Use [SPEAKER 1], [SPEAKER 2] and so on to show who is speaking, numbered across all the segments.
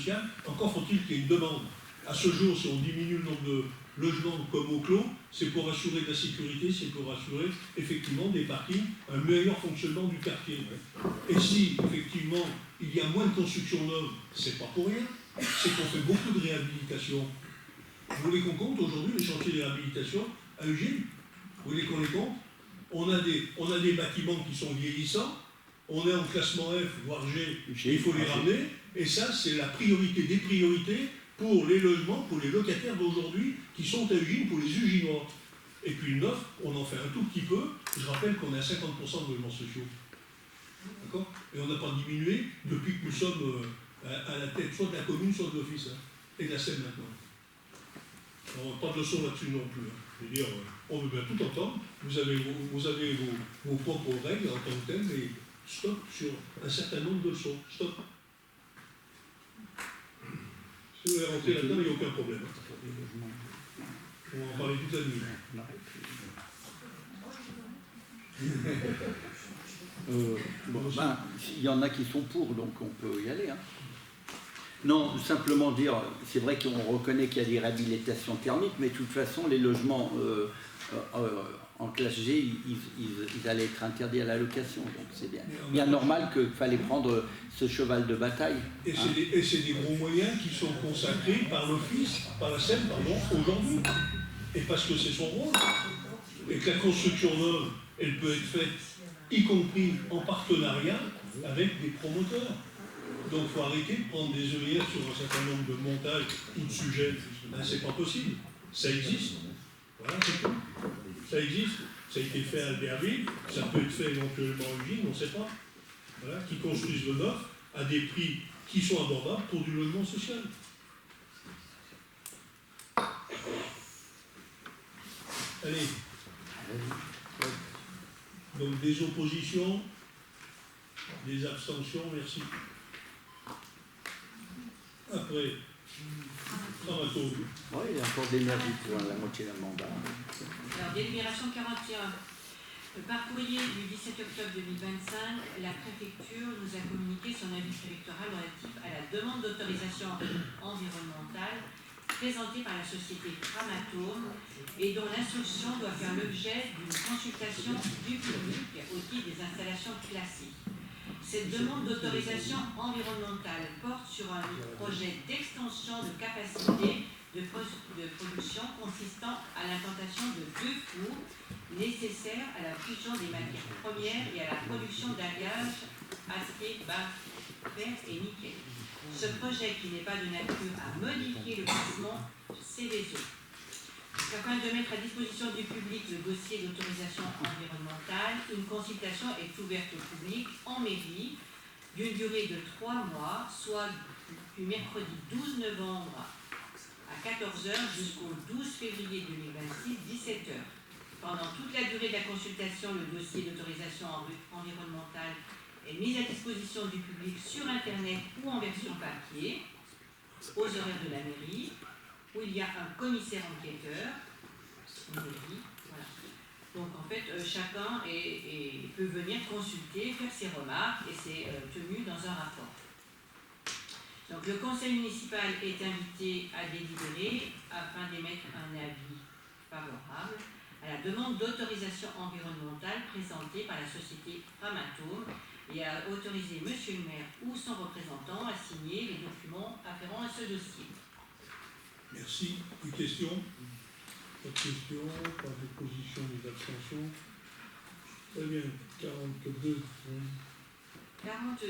[SPEAKER 1] social, encore faut-il qu'il y ait une demande. À ce jour, si on diminue le nombre de logements comme au clos, c'est pour assurer de la sécurité, c'est pour assurer effectivement des parkings, un meilleur fonctionnement du quartier. Et si effectivement il y a moins de construction neuve, c'est pas pour rien, c'est qu'on fait beaucoup de réhabilitation. Vous voulez qu'on compte aujourd'hui les chantiers de réhabilitation à Eugène? Vous voulez qu'on les compte? On a des bâtiments qui sont vieillissants, on est en classement F, voire G, il faut les ramener, et ça c'est la priorité des priorités pour les logements, pour les locataires d'aujourd'hui qui sont à Eugène, pour les Uginois. Et puis le neuf, on en fait un tout petit peu, je rappelle qu'on est à 50% de logements sociaux. D'accord? Et on n'a pas diminué depuis que nous sommes à la tête soit de la commune, soit de l'office, hein, et de la Seine maintenant. Alors, pas de leçon là-dessus non plus. Hein. Je veux dire, on veut bien tout entendre, vous avez vos propres règles en tant que telles, mais stop sur un certain nombre de leçons. Stop. Si vous voulez rentrer là-dedans, il n'y a aucun problème. On va en parler toute la nuit.
[SPEAKER 2] Il y en a qui sont pour, donc on peut y aller. Hein. Non, simplement dire, c'est vrai qu'on reconnaît qu'il y a des réhabilitations thermiques, mais de toute façon, les logements en classe G, ils allaient être interdits à la location. Donc c'est bien normal qu'il fallait prendre ce cheval de bataille.
[SPEAKER 1] Et c'est des gros moyens qui sont consacrés par l'office, par la Seine, pardon, aujourd'hui. Et parce que c'est son rôle. Et que la construction neuve, elle peut être faite, y compris en partenariat avec des promoteurs. Donc il faut arrêter de prendre des œillères sur un certain nombre de montages ou de sujets. Ben, c'est pas possible. Ça existe. Voilà, c'est tout. Ça existe. Ça a été fait à Albertville. Ça peut être fait éventuellement à Eugène, on ne sait pas. Voilà, qui construisent le neuf à des prix qui sont abordables pour du logement social. Allez. Donc des oppositions, des abstentions, merci. Après, Framatome.
[SPEAKER 2] Oui, il y a encore de l'énergie pour la moitié d'un mandat.
[SPEAKER 3] Alors, délibération 41. Par courrier du 17 octobre 2025, la préfecture nous a communiqué son avis préfectoral relatif à la demande d'autorisation environnementale présentée par la société Framatome et dont l'instruction doit faire l'objet d'une consultation du public au titre des installations classées. Cette demande d'autorisation environnementale porte sur un projet d'extension de capacité de production consistant à l'implantation de 2 fours nécessaires à la fusion des matières premières et à la production d'alliages acier, bas, fer et nickel. Ce projet, qui n'est pas de nature à modifier le classement Céveso, afin de mettre à disposition du public le dossier d'autorisation environnementale, une consultation est ouverte au public en mairie d'une durée de 3 mois, soit du mercredi 12 novembre à 14 h jusqu'au 12 février 2026, 17 h. Pendant toute la durée de la consultation, le dossier d'autorisation environnementale est mis à disposition du public sur Internet ou en version papier, aux horaires de la mairie, où il y a un commissaire enquêteur, mairie, voilà. Donc en fait, chacun peut venir consulter, faire ses remarques, et c'est tenu dans un rapport. Donc le conseil municipal est invité à délibérer afin d'émettre un avis favorable à la demande d'autorisation environnementale présentée par la société Framatome et à autoriser monsieur le maire ou son représentant à signer les documents afférents à ce dossier.
[SPEAKER 1] Merci. Une question? Pas de questions, pas d'opposition, des abstentions. Très bien. 42.
[SPEAKER 3] 42.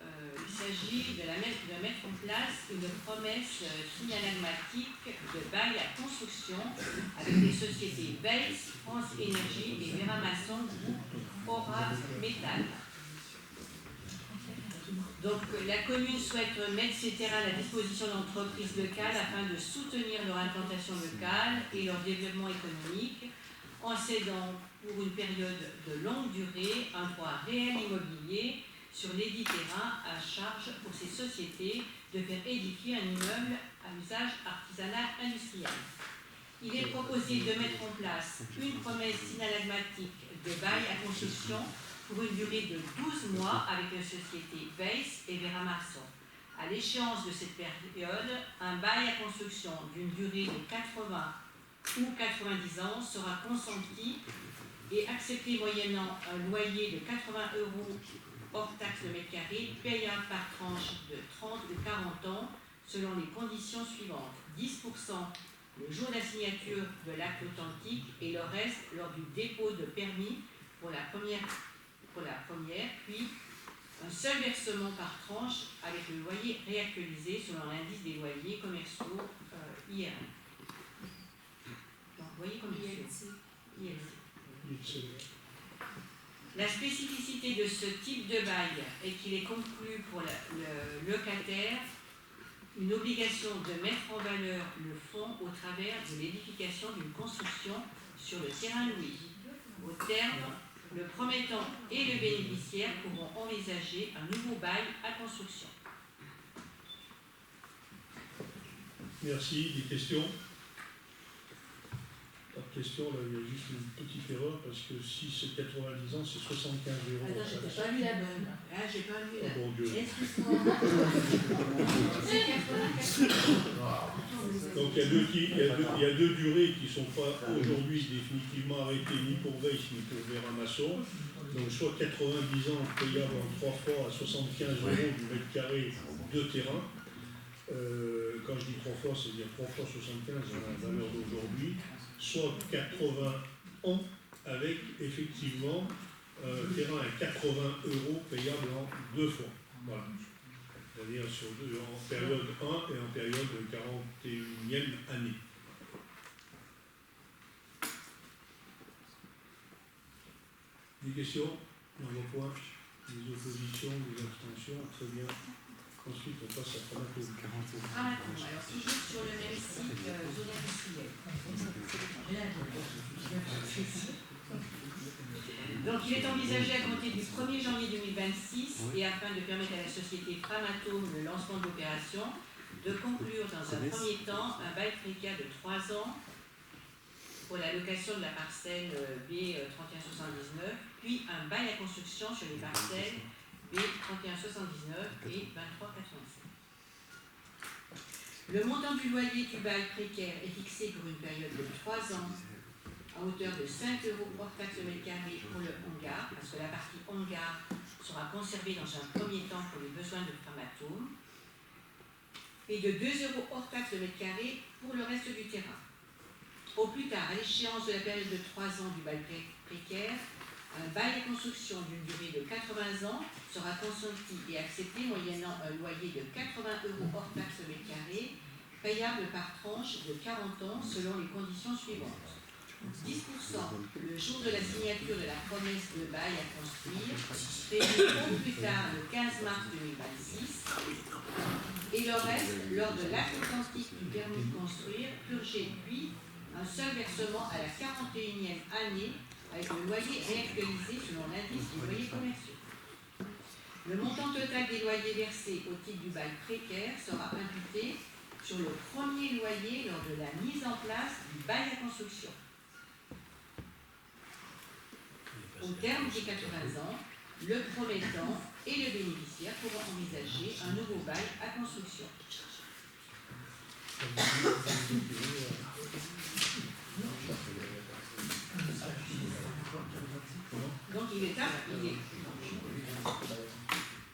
[SPEAKER 3] Il s'agit de mettre en place une promesse signalagmatique de bail à construction avec les sociétés Weiss, France Énergie et Veramasson Groupe Aura Métal. Donc la commune souhaite mettre ces terrains à la disposition d'entreprises locales afin de soutenir leur implantation locale et leur développement économique en cédant pour une période de longue durée un droit réel immobilier sur lesdits terrains à charge pour ces sociétés de faire édifier un immeuble à usage artisanal industriel. Il est proposé de mettre en place une promesse signalagmatique de bail à concession pour une durée de 12 mois avec la société Weiss et Veramasson, À l'échéance de cette période, un bail à construction d'une durée de 80 ou 90 ans sera consenti et accepté moyennant un loyer de 80 € hors taxe de mètre carré, payable par tranche de 30 ou 40 ans, selon les conditions suivantes. 10% le jour de la signature de l'acte authentique et le reste lors du dépôt de permis pour la première, puis un seul versement par tranche avec le loyer réactualisé selon l'indice des loyers commerciaux IRL. Donc, loyer commerciaux. ILC. La spécificité de ce type de bail est qu'il est conclu pour le locataire une obligation de mettre en valeur le fonds au travers de l'édification d'une construction sur le terrain loué. Au terme, le promettant et le bénéficiaire pourront envisager un nouveau bail à construction.
[SPEAKER 1] Merci. Des questions? Pas de questions, là il y a juste une petite erreur parce que si c'est 90 ans, c'est 75 €.
[SPEAKER 4] Attends, j'ai pas lu la bonne.
[SPEAKER 3] Ah, j'ai pas lu
[SPEAKER 1] Oh
[SPEAKER 3] la...
[SPEAKER 1] mon Dieu.
[SPEAKER 4] Excuse-moi.
[SPEAKER 3] C'est 84.
[SPEAKER 1] Donc il y a deux durées qui ne sont pas aujourd'hui définitivement arrêtées ni pour Weiss ni pour Vera-Masson. Donc soit 90 ans payable en 3 fois à 75 € du mètre carré de terrain. Quand je dis 3 fois, c'est-à-dire 3 fois 75 à la valeur d'aujourd'hui, soit 80 ans avec effectivement un terrain à 80 € payable en 2 fois. Voilà. C'est-à-dire en période 1 et en période 41e année. Des questions? On revoit des oppositions, des abstentions, très bien. Ensuite, on passe à Framatome.
[SPEAKER 3] Alors, toujours sur le même site, zone industrielle. Donc, il est envisagé à compter du 1er janvier 2026 et afin de permettre à la société Framatome le lancement de l'opération, de conclure dans un premier temps un bail précaire de 3 ans pour la location de la parcelle B3179, puis un bail à construction sur les parcelles B3179 et 2385. Le montant du loyer du bail précaire est fixé pour une période de 3 ans à hauteur de 5 € hors taxe de mètre carré pour le hangar, parce que la partie hangar sera conservée dans un premier temps pour les besoins de Framatome, et de 2 € hors taxe de mètre carré pour le reste du terrain. Au plus tard, à l'échéance de la période de 3 ans du bail précaire, un bail de construction d'une durée de 80 ans sera consenti et accepté moyennant un loyer de 80 € hors taxe de mètre carré, payable par tranche de 40 ans selon les conditions suivantes. 10% le jour de la signature de la promesse de bail à construire, payé au plus tard le 15 mars 2026, et le reste lors de l'acte authentique du permis de construire, purgé puis un seul versement à la 41e année avec le loyer réactualisé selon l'indice des loyers commerciaux. Le montant total des loyers versés au titre du bail précaire sera imputé sur le premier loyer lors de la mise en place du bail à construction. Au terme des 80 ans, le promettant et le bénéficiaire pourront envisager un nouveau bail à construction. Donc il est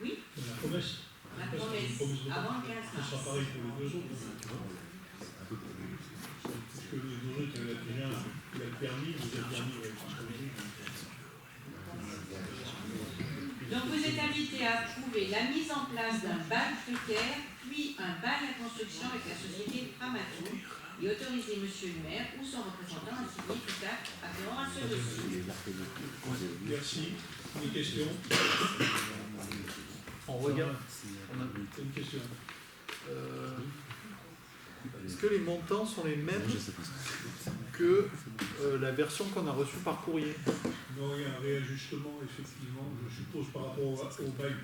[SPEAKER 3] oui,
[SPEAKER 1] La promesse.
[SPEAKER 3] la promesse avant le 15
[SPEAKER 1] Ce
[SPEAKER 3] mars.
[SPEAKER 1] sera pareil pour les deux autres. Parce que les deux autres, il y en a déjà un qui a le permis, vous avez le permis.
[SPEAKER 3] Donc vous êtes invité à approuver la mise en place d'un bail précaire, puis un bail à construction avec la société Framatome et autoriser monsieur le maire ou son représentant à signer tout acte afférent à ce dossier.
[SPEAKER 1] Merci. Des questions?
[SPEAKER 5] On regarde.
[SPEAKER 1] Une question.
[SPEAKER 5] Est-ce que les montants sont les mêmes que la version qu'on a reçue par courrier?
[SPEAKER 1] Non, il y a un réajustement, effectivement, je suppose, par rapport au bail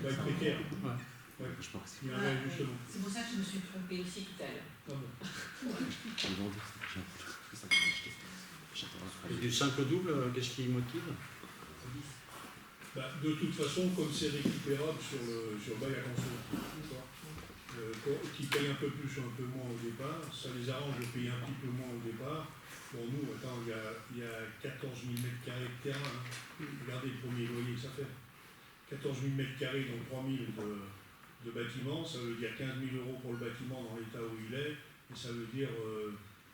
[SPEAKER 1] précaire.
[SPEAKER 5] Ouais.
[SPEAKER 1] Ouais. Il y a un réajustement.
[SPEAKER 3] C'est pour ça que je me suis trompée aussi tout à l'heure.
[SPEAKER 1] Ah bon.
[SPEAKER 6] Et du simple au double, qu'est-ce qui motive?
[SPEAKER 1] De toute façon, comme c'est récupérable sur le bail à construire, qui paye un peu plus ou un peu moins au départ, ça les arrange de payer un petit peu moins au départ. Bon, nous, attends, il y a 14 000 mètres carrés de terrain. Regardez le premier loyer que ça fait. 14 000 mètres carrés, donc 3 000 de bâtiments, ça veut dire 15 000 euros pour le bâtiment dans l'état où il est, et ça veut dire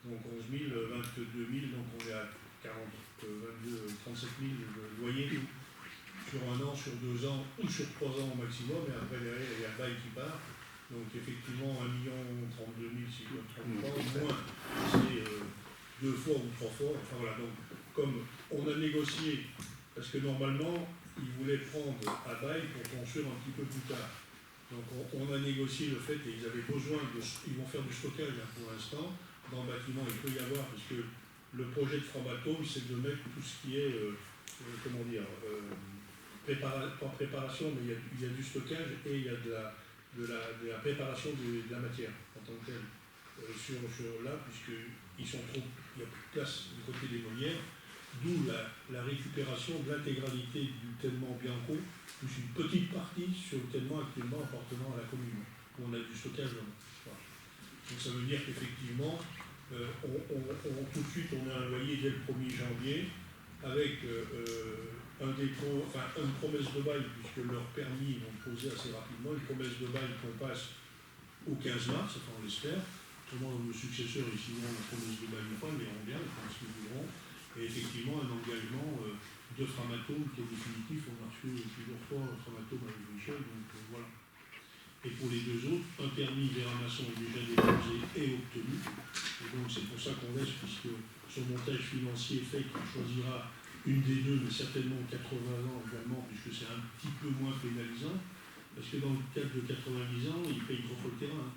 [SPEAKER 1] donc 11 000, 22 000, donc on est à 22, 37 000 de loyer sur un an, sur 2 ans ou sur 3 ans au maximum, et après derrière il y a le bail qui part. Donc effectivement 1 32 000 si je ne me trompe pas, au moins c'est 2 fois ou 3 fois. Enfin voilà, donc comme on a négocié, parce que normalement ils voulaient prendre à bail pour construire un petit peu plus tard. Donc on a négocié le fait, et ils avaient besoin ils vont faire du stockage là, pour l'instant, dans le bâtiment il peut y avoir, parce que le projet de Framatome c'est de mettre tout ce qui est, pas préparation, mais il y a du stockage et il y a de la préparation de la matière en tant que telle sur là, puisqu'il y a plus de place du côté des Molières, d'où la récupération de l'intégralité du tellement Bianco, plus une petite partie sur le tellement actuellement appartenant à la commune, où on a du stockage là. Voilà. Donc ça veut dire qu'effectivement, tout de suite on a un loyer dès le 1er janvier, avec un dépôt, enfin une promesse de bail, puisque leurs permis vont poser assez rapidement, une promesse de bail qu'on passe au 15 mars, enfin on l'espère. Autrement, nos successeurs, ils signeront la promesse de bail ou pas, mais on bien, je pense qu'ils voudront. Et effectivement, un engagement de Framatome qui est définitif. On a reçu plusieurs fois Framatome avec Michel, donc voilà. Et pour les 2 autres, un permis Véramasson est déjà déposé et obtenu. Et donc c'est pour ça qu'on laisse, puisque son montage financier fait qu'il choisira une des 2, mais certainement 80 ans également, puisque c'est un petit peu moins pénalisant, parce que dans le cadre de 90 ans, il paye 3 fois le terrain.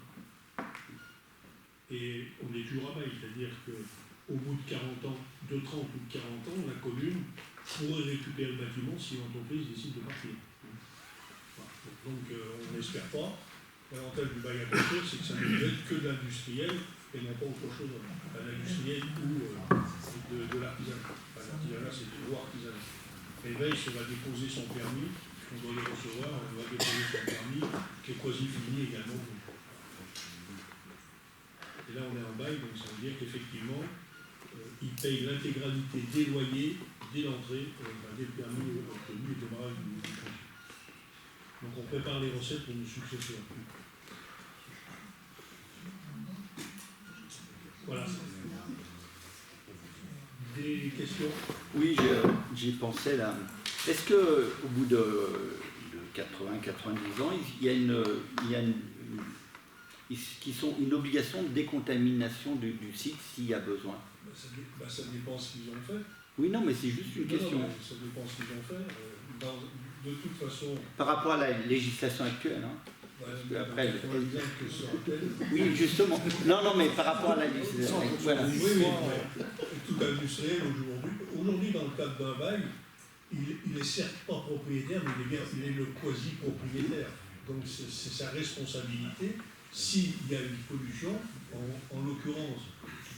[SPEAKER 1] Et on est toujours à bail, c'est-à-dire qu'au bout de 40 ans, de 30 ou de 40 ans, la commune pourrait récupérer le bâtiment si l'entreprise décide de partir. Voilà. Donc on n'espère pas. L'avantage du bail à construire, c'est que ça ne peut être que de l'industriel et non pas autre chose. Enfin, l'industriel ou de l'artisanat. Enfin, l'artisanat, c'est du gros artisanat. Et Weiss va déposer son permis, on doit le recevoir, on doit déposer son permis, qui est quasi fini également. Et là, on est en bail, donc ça veut dire qu'effectivement, ils payent l'intégralité des loyers dès l'entrée, dès le permis obtenu et démarrage du chantier. Donc on prépare les recettes pour nos successeurs. Voilà. Des questions?
[SPEAKER 2] Oui, j'y pensais là. Est-ce qu'au bout de 80-90 ans, il y a une obligation de décontamination du site s'il y a besoin?
[SPEAKER 1] Ça dépend ce qu'ils ont fait.
[SPEAKER 2] Oui, non, mais c'est juste une question.
[SPEAKER 1] Non, ça dépend ce qu'ils ont fait. De toute façon...
[SPEAKER 2] Par rapport à la législation actuelle, hein. Après, oui, justement. Non, mais par rapport à la législation actuelle.
[SPEAKER 1] Oui, tout industriel aujourd'hui, dans le cadre d'un bail, il est certes pas propriétaire, mais il est le quasi-propriétaire. Donc c'est sa responsabilité. S'il y a une pollution, en l'occurrence,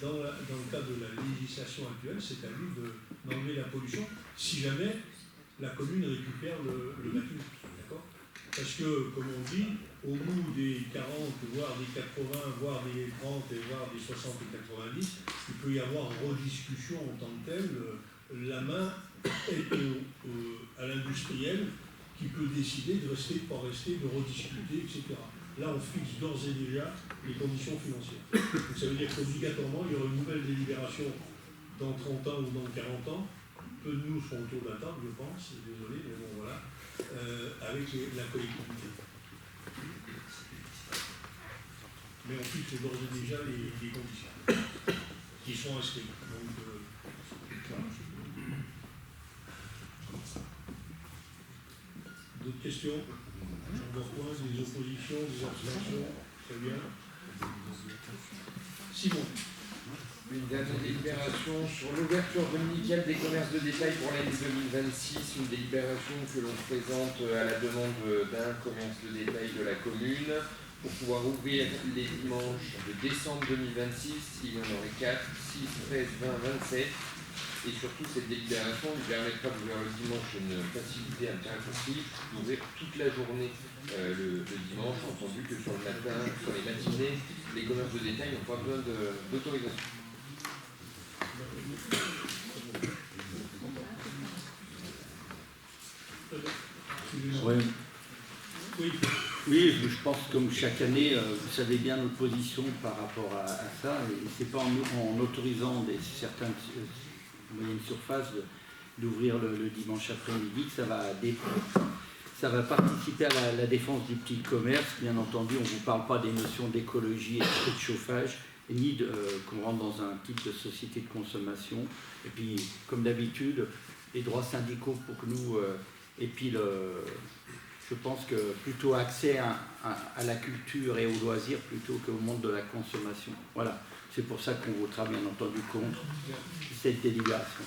[SPEAKER 1] dans le cadre de la législation actuelle, c'est à lui d'enlever la pollution, si jamais la commune récupère le bâtiment. D'accord ? Parce que, comme on dit, au bout des 40, voire des 80, voire des 30, et voire des 60 et 90, il peut y avoir rediscussion en tant que telle. La main est à l'industriel qui peut décider de rester, de ne pas rester, de rediscuter, etc. Là, on fixe d'ores et déjà les conditions financières. Donc, ça veut dire qu'obligatoirement, il y aura une nouvelle délibération dans 30 ans ou dans 40 ans. Peu de nous seront autour de la table, je pense, désolé, mais bon, voilà, avec la collectivité. Mais on fixe d'ores et déjà les conditions qui sont inscrites. Donc, voilà. D'autres questions? J'en vois quoi? Des oppositions, des abstentions? Très bien. Simon.
[SPEAKER 4] Une dernière délibération sur l'ouverture dominicale des commerces de détail pour l'année 2026, une délibération que l'on présente à la demande d'un commerce de détail de la commune pour pouvoir ouvrir les dimanches de décembre 2026, il y en aurait 4, 6, 13, 20, 27, Et surtout, cette délibération lui permettra d'ouvrir le dimanche une facilité alternative, d'ouvrir toute la journée le dimanche, entendu que sur le matin, sur les matinées, les commerces de détail n'ont pas besoin d'autorisation.
[SPEAKER 2] Ouais.
[SPEAKER 1] Oui.
[SPEAKER 2] Oui, je pense que comme chaque année, vous savez bien notre position par rapport à ça, et c'est pas en autorisant certaines moyennes surfaces d'ouvrir le dimanche après-midi que ça va participer à la défense du petit commerce. Bien entendu, on ne vous parle pas des notions d'écologie et de chauffage, ni qu'on rentre dans un type de société de consommation. Et puis, comme d'habitude, les droits syndicaux pour que nous... et puis, je pense que plutôt accès à la culture et aux loisirs plutôt qu'au monde de la consommation. Voilà, c'est pour ça qu'on votera bien entendu contre cette délibération.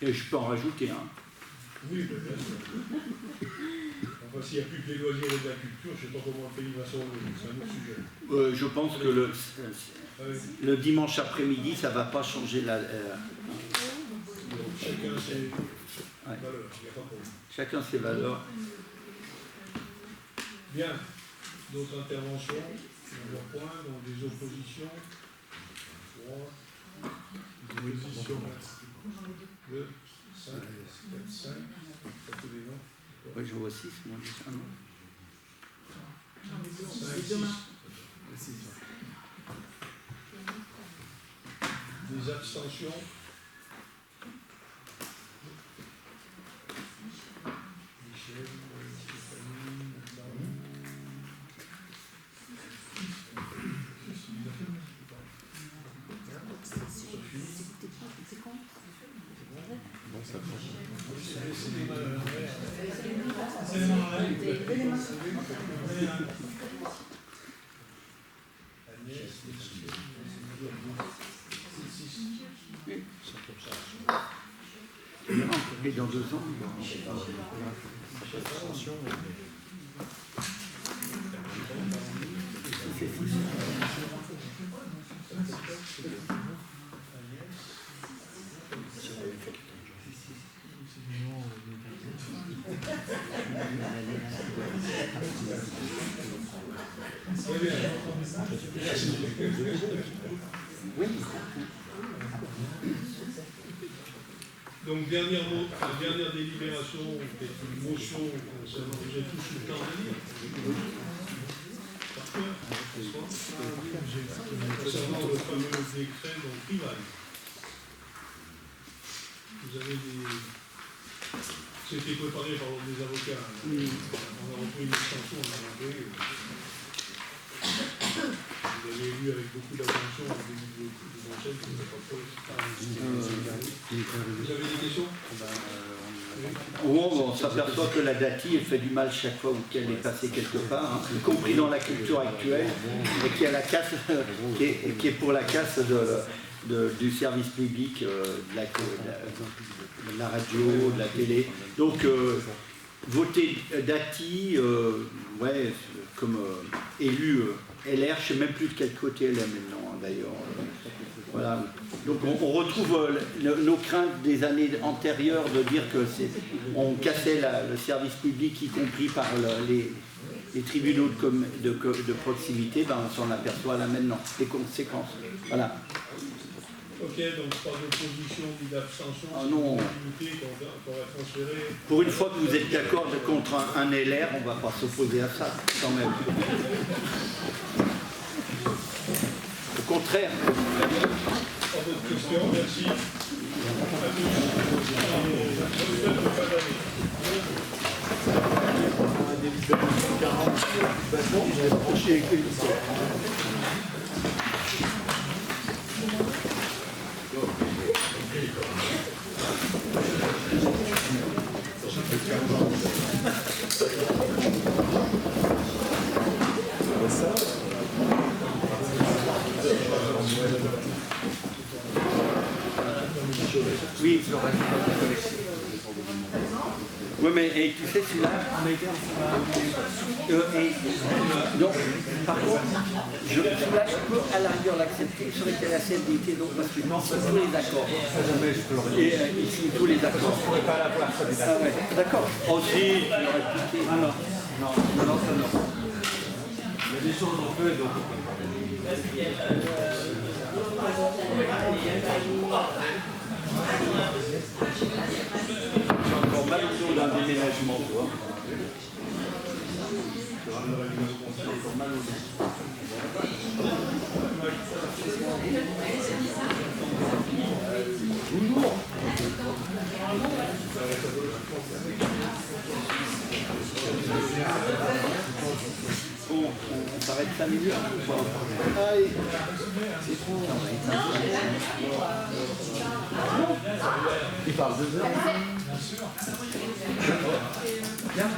[SPEAKER 2] Et je peux en rajouter un.
[SPEAKER 1] Oui, bien sûr. Enfin, s'il n'y a plus que les loisirs et de la culture, je ne sais pas comment le pays va s'enlever, c'est un autre sujet.
[SPEAKER 2] Je pense que le dimanche après-midi, ça ne va pas changer la...
[SPEAKER 1] Chacun ses valeurs, il n'y a pas de problème.
[SPEAKER 2] Chacun ses valeurs.
[SPEAKER 1] Bien. D'autres interventions sur leur point, dans des oppositions 3, des oppositions 2, 5, 4, 5, pas tous les noms.
[SPEAKER 2] Oui, je vois 6, moi, déjà, non.
[SPEAKER 1] 5, 6. Des abstentions. Michel, Stéphanie, Nathan.
[SPEAKER 2] Et dans 2 ans,
[SPEAKER 1] Très bien. Donc, dernière délibération, qui est une motion concernant, vous avez tous le temps de lire. Par cœur, concernant le fameux décret dans le primaire. Vous avez des... C'était préparé par des avocats. On a repris une extension, on a repris. Vous avez lu avec beaucoup d'attention au début de l'enchaîne, vous n'avez pas trop. Vous avez des questions?
[SPEAKER 2] on s'aperçoit que la DATI fait du mal chaque fois qu'elle est passée quelque part, hein, y compris dans la culture actuelle, et qui a la casse, qui est pour la casse du service public, de la radio, de la télé. Donc, voter DATI, ouais, comme élu LR, je ne sais même plus de quel côté elle est maintenant, hein, d'ailleurs. Voilà. Donc on retrouve nos craintes des années antérieures de dire que on cassait le service public, y compris par les tribunaux de proximité. Ben, on s'en aperçoit là maintenant, les conséquences. Voilà.
[SPEAKER 1] Ok, donc pas d'opposition ni d'abstention.
[SPEAKER 2] Ah non.
[SPEAKER 1] Qu'on va transférer.
[SPEAKER 2] Pour une fois que vous êtes d'accord contre un LR, on ne va pas s'opposer à ça, quand même. Au contraire.
[SPEAKER 1] Pas d'autres questions, merci. À tous.
[SPEAKER 5] Délibération 40. Bon, j'avais franchi avec les
[SPEAKER 2] Oui, Oui, mais et tu sais, celui-là, donc, par contre, celui-là, je peux à la rigueur l'accepter sur lesquels la CFDT, donc parce que non, c'est tous les accords. Et ici, tous les accords. Je ne pourrais pas l'avoir, celui-là. Ah ouais, d'accord. Aussi, il aurait piqué. Ah non, non, non, non, ça non. Il y a des choses qu'on peut, donc. J'ai encore mal au dos d'un déménagement, tu vois. J'ai encore mal au dos. Bonjour. Bon, on s'arrête 5 minutes. Allez. C'est trop. Il parle 2 heures. Bien sûr. Bien.